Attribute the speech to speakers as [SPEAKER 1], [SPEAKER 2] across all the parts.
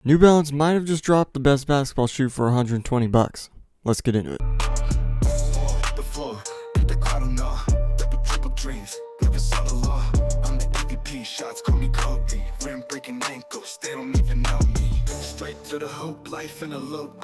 [SPEAKER 1] New Balance might have just dropped the best basketball shoe for 120 bucks. Let's get into it.
[SPEAKER 2] The floor, the crowd don't know. Triple dreams, never saw the law. I'm the MVP, shots call me Kobe. Rim breaking ankles, they don't even know me. Straight to the hoop, life in a loop.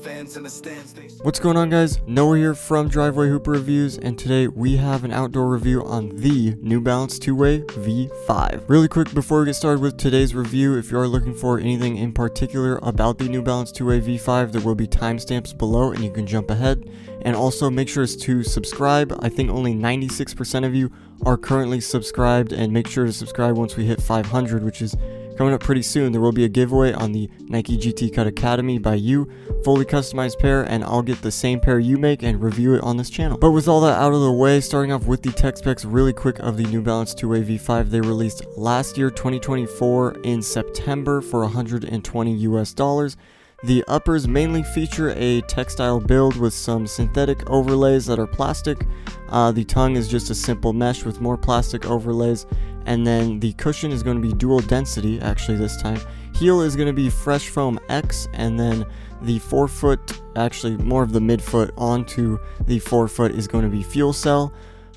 [SPEAKER 2] Fans in the stands, they...
[SPEAKER 1] What's going on, guys? Noah here from Driveway Hooper Reviews, and today we have an outdoor review on the New Balance Two Wxy V5. Really quick before we get started with today's review, if you are looking for anything in particular about the New Balance Two Wxy V5, there will be timestamps below and you can jump ahead. And also make sure to subscribe. I think only 96% of you are currently subscribed, and make sure to subscribe once we hit 500, which is coming up pretty soon. There will be a giveaway on the Nike GT Cut Academy by you, fully customized pair, and I'll get the same pair you make and review it on this channel. But with all that out of the way, starting off with the tech specs really quick of the New Balance Two Wxy V5. They released last year, 2024, in September for $120 US. The uppers mainly feature a textile build with some synthetic overlays that are plastic. The tongue is just a simple mesh with more plastic overlays. And then the cushion is going to be dual density, actually this time. Heel is going to be Fresh Foam X, and then the forefoot, actually more of the midfoot onto the forefoot, is going to be Fuel Cell.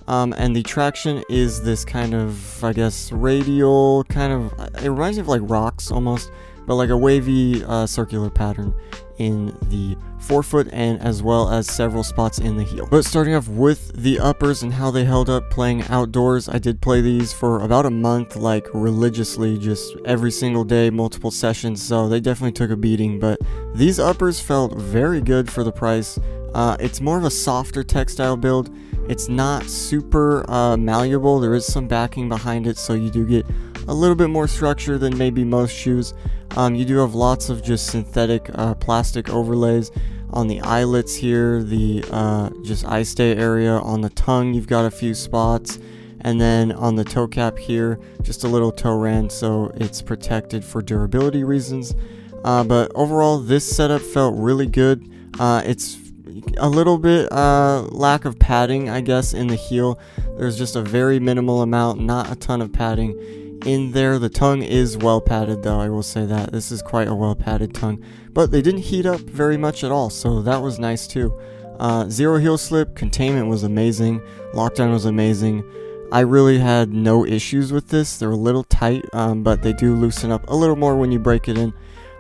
[SPEAKER 1] And the traction is this kind of, I guess, radial, kind of, it reminds me of like rocks almost, but like a wavy circular pattern in the forefoot, and as well as several spots in the heel. But starting off with the uppers and how they held up playing outdoors, I did play these for about a month, like religiously, just every single day, multiple sessions, so they definitely took a beating. But these uppers felt very good for the price. It's more of a softer textile build. It's not super malleable. There is some backing behind it, so you do get a little bit more structure than maybe most shoes. You do have lots of just synthetic plastic overlays on the eyelets here, the just eye stay area. On the tongue, you've got a few spots, and then on the toe cap here, just a little toe rand, so it's protected for durability reasons. But overall, this setup felt really good. It's a little bit lack of padding, I guess, in the heel. There's just a very minimal amount, not a ton of padding in there. The tongue is well padded, though, I will say that. This is quite a well padded tongue, but they didn't heat up very much at all, so that was nice too. Zero heel slip, containment was amazing, lockdown was amazing. I really had no issues with this. They're a little tight, but they do loosen up a little more when you break it in.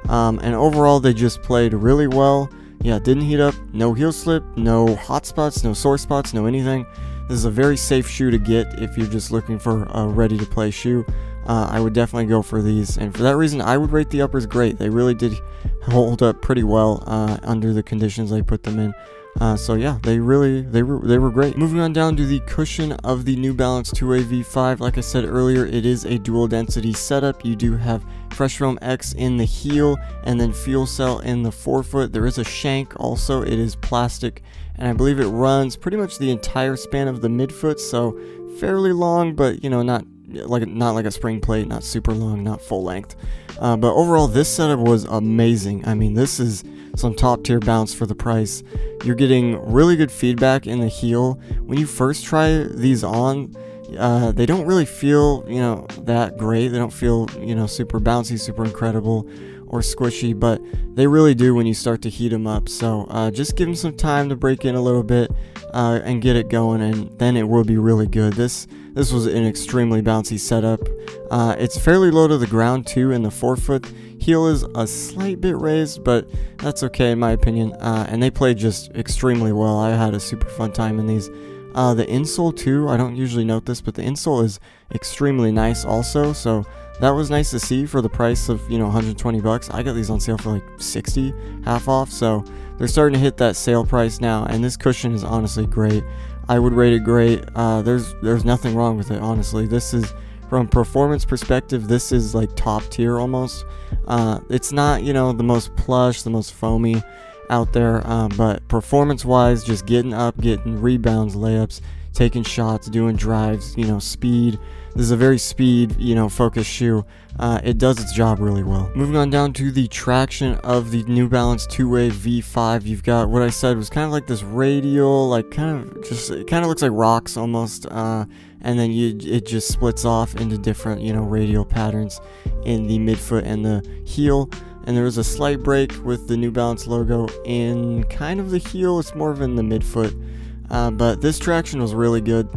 [SPEAKER 1] And overall, they just played really well. Yeah, didn't heat up, no heel slip, no hot spots, no sore spots, no anything. This is a very safe shoe to get if you're just looking for a ready-to-play shoe. I would definitely go for these, and for that reason, I would rate the uppers great. They really did hold up pretty well under the conditions I put them in. So yeah, they were great. Moving on down to the cushion of the New Balance Two Wxy V5. Like I said earlier, it is a dual density setup. You do have Fresh Foam X in the heel, and then Fuel Cell in the forefoot. There is a shank also. It is plastic, and I believe it runs pretty much the entire span of the midfoot, so fairly long, but you know, not like a spring plate, not super long, not full length. But overall, this setup was amazing. I mean, this is some top tier bounce for the price. You're getting really good feedback in the heel. When you first try these on, they don't really feel, you know, that great. They don't feel, you know, super bouncy, super incredible, or squishy, but they really do when you start to heat them up. So just give them some time to break in a little bit and get it going, and then it will be really good. This was an extremely bouncy setup. It's fairly low to the ground too in the forefoot. Heel is a slight bit raised, but that's okay in my opinion. And they played just extremely well. I had a super fun time in these. The insole too, I don't usually note this, but the insole is extremely nice also, so that was nice to see for the price of, you know, 120 bucks. I got these on sale for like 60, half off, so they're starting to hit that sale price now, and this cushion is honestly great. I would rate it great. There's nothing wrong with it, honestly. This is, from a performance perspective, this is like top tier almost. It's not, you know, the most plush, the most foamy out there, but performance wise, just getting up, getting rebounds, layups, taking shots, doing drives, you know, speed. This is a very speed, you know, focused shoe. It does its job really well. Moving on down to the traction of the New Balance Two Wxy V5. You've got what I said was kind of like this radial, like it kind of looks like rocks almost. And then it just splits off into different, you know, radial patterns in the midfoot and the heel. and there was a slight break with the New Balance logo in kind of the heel. It's more of in the midfoot, but this traction was really good,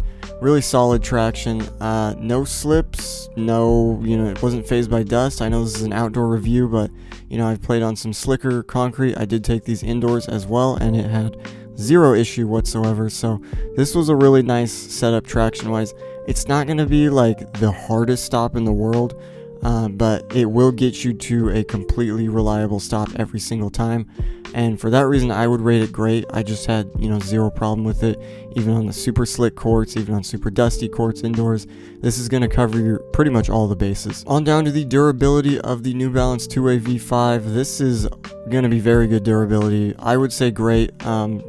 [SPEAKER 1] really solid traction. No slips, no, it wasn't phased by dust. I know this is an outdoor review, but I've played on some slicker concrete. I did take these indoors as well, and it had zero issue whatsoever. So this was a really nice setup traction wise. It's not going to be like the hardest stop in the world, but it will get you to a completely reliable stop every single time, and for that reason I would rate it great. I just had zero problem with it, even on the super slick courts, even on super dusty courts indoors. This is going to cover pretty much all the bases. On down to the durability of the New Balance Two Way V5. This is going to be very good durability. I would say great,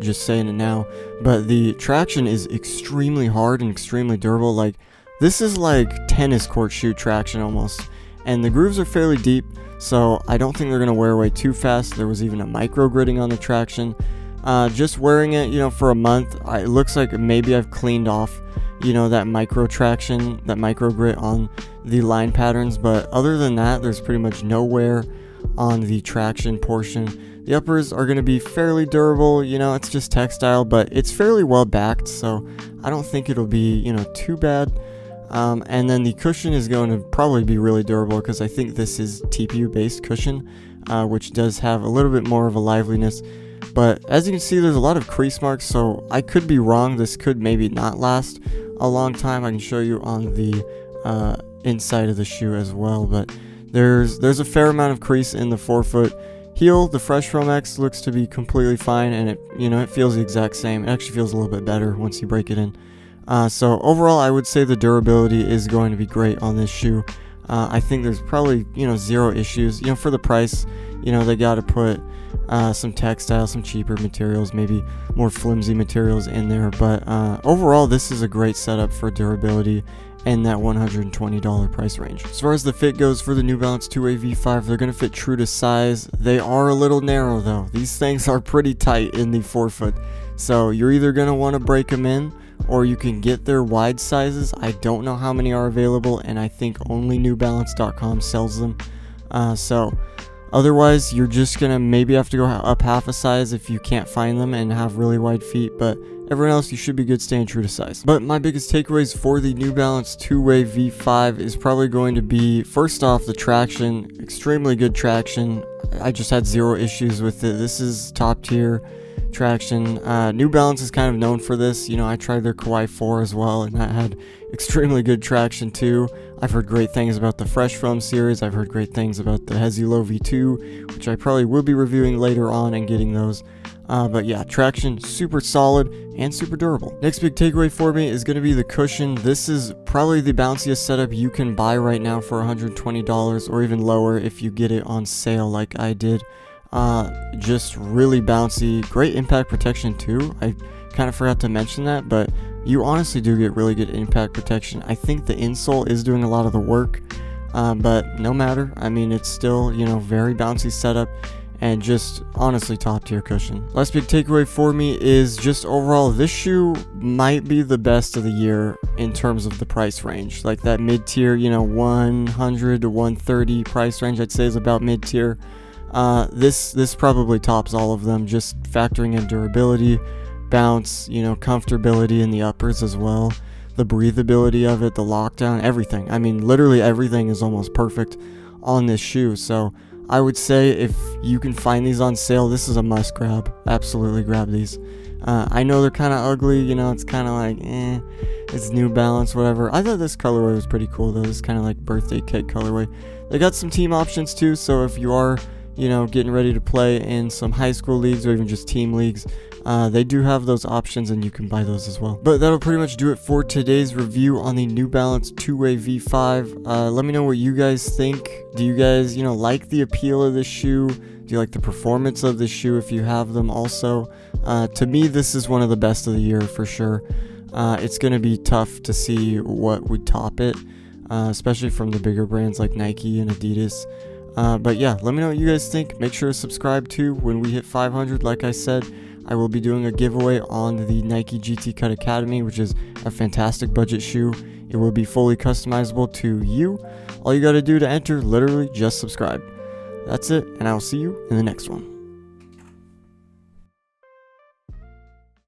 [SPEAKER 1] just saying it now, but the traction is extremely hard and extremely durable. Like, this is like tennis court shoe traction almost, and the grooves are fairly deep, so I don't think they're going to wear away too fast. There was even a micro gritting on the traction. Just wearing it, for a month, it looks like maybe I've cleaned off, that micro traction, that micro grit on the line patterns, but other than that, there's pretty much no wear on the traction portion. The uppers are going to be fairly durable, it's just textile, but it's fairly well backed, so I don't think it'll be, too bad. And then the cushion is going to probably be really durable, because I think this is TPU based cushion, which does have a little bit more of a liveliness. But as you can see, there's a lot of crease marks, so I could be wrong. This could maybe not last a long time. I can show you on the inside of the shoe as well, but there's a fair amount of crease in the forefoot. Heel, the Fresh Foam X looks to be completely fine, and it feels the exact same. It actually feels a little bit better once you break it in. So overall, I would say the durability is going to be great on this shoe. I think there's probably, zero issues. For the price, they got to put some textile, some cheaper materials, maybe more flimsy materials in there. But overall, this is a great setup for durability in that $120 price range. As far as the fit goes for the New Balance Two Way V5, they're going to fit true to size. They are a little narrow though. These things are pretty tight in the forefoot. So you're either going to want to break them in, or you can get their wide sizes. I don't know how many are available, and I think only newbalance.com sells them. So otherwise, you're just going to maybe have to go up half a size if you can't find them and have really wide feet, but everyone else, you should be good staying true to size. But my biggest takeaways for the New Balance Two Way V5 is probably going to be, first off, the traction. Extremely good traction. I just had zero issues with it. This is top tier traction. New Balance is kind of known for this. I tried their Kauai 4 as well, and that had extremely good traction too. I've heard great things about the Fresh Foam series. I've heard great things about the Hezilo V2, which I probably will be reviewing later on and getting those. But yeah, traction super solid and super durable. Next big takeaway for me is going to be the cushion. This is probably the bounciest setup you can buy right now for $120, or even lower if you get it on sale like I did. Just really bouncy, great impact protection too. I kind of forgot to mention that, but you honestly do get really good impact protection. I think the insole is doing a lot of the work, but no matter. I mean, it's still, very bouncy setup, and just honestly top tier cushion. Last big takeaway for me is just overall, this shoe might be the best of the year in terms of the price range. Like that mid tier, 100 to 130 price range, I'd say is about mid tier. This probably tops all of them, just factoring in durability, bounce, comfortability in the uppers as well, the breathability of it, the lockdown, everything. I mean, literally everything is almost perfect on this shoe. So I would say if you can find these on sale, this is a must grab. Absolutely grab these. I know they're kind of ugly, it's kind of like, it's New Balance, whatever. I thought this colorway was pretty cool though. This kind of like birthday cake colorway. They got some team options too, so if you are getting ready to play in some high school leagues or even just team leagues, they do have those options and you can buy those as well. But that'll pretty much do it for today's review on the New Balance Two Way V5. Let me know what you guys think. Do you guys, like the appeal of this shoe? Do you like the performance of this shoe if you have them also? To me, this is one of the best of the year for sure. It's going to be tough to see what would top it, especially from the bigger brands like Nike and Adidas. But yeah, let me know what you guys think. Make sure to subscribe too. When we hit 500, like I said, I will be doing a giveaway on the Nike GT Cut Academy, which is a fantastic budget shoe. It will be fully customizable to you. All you got to do to enter, literally just subscribe. That's it, and I'll see you in the next one.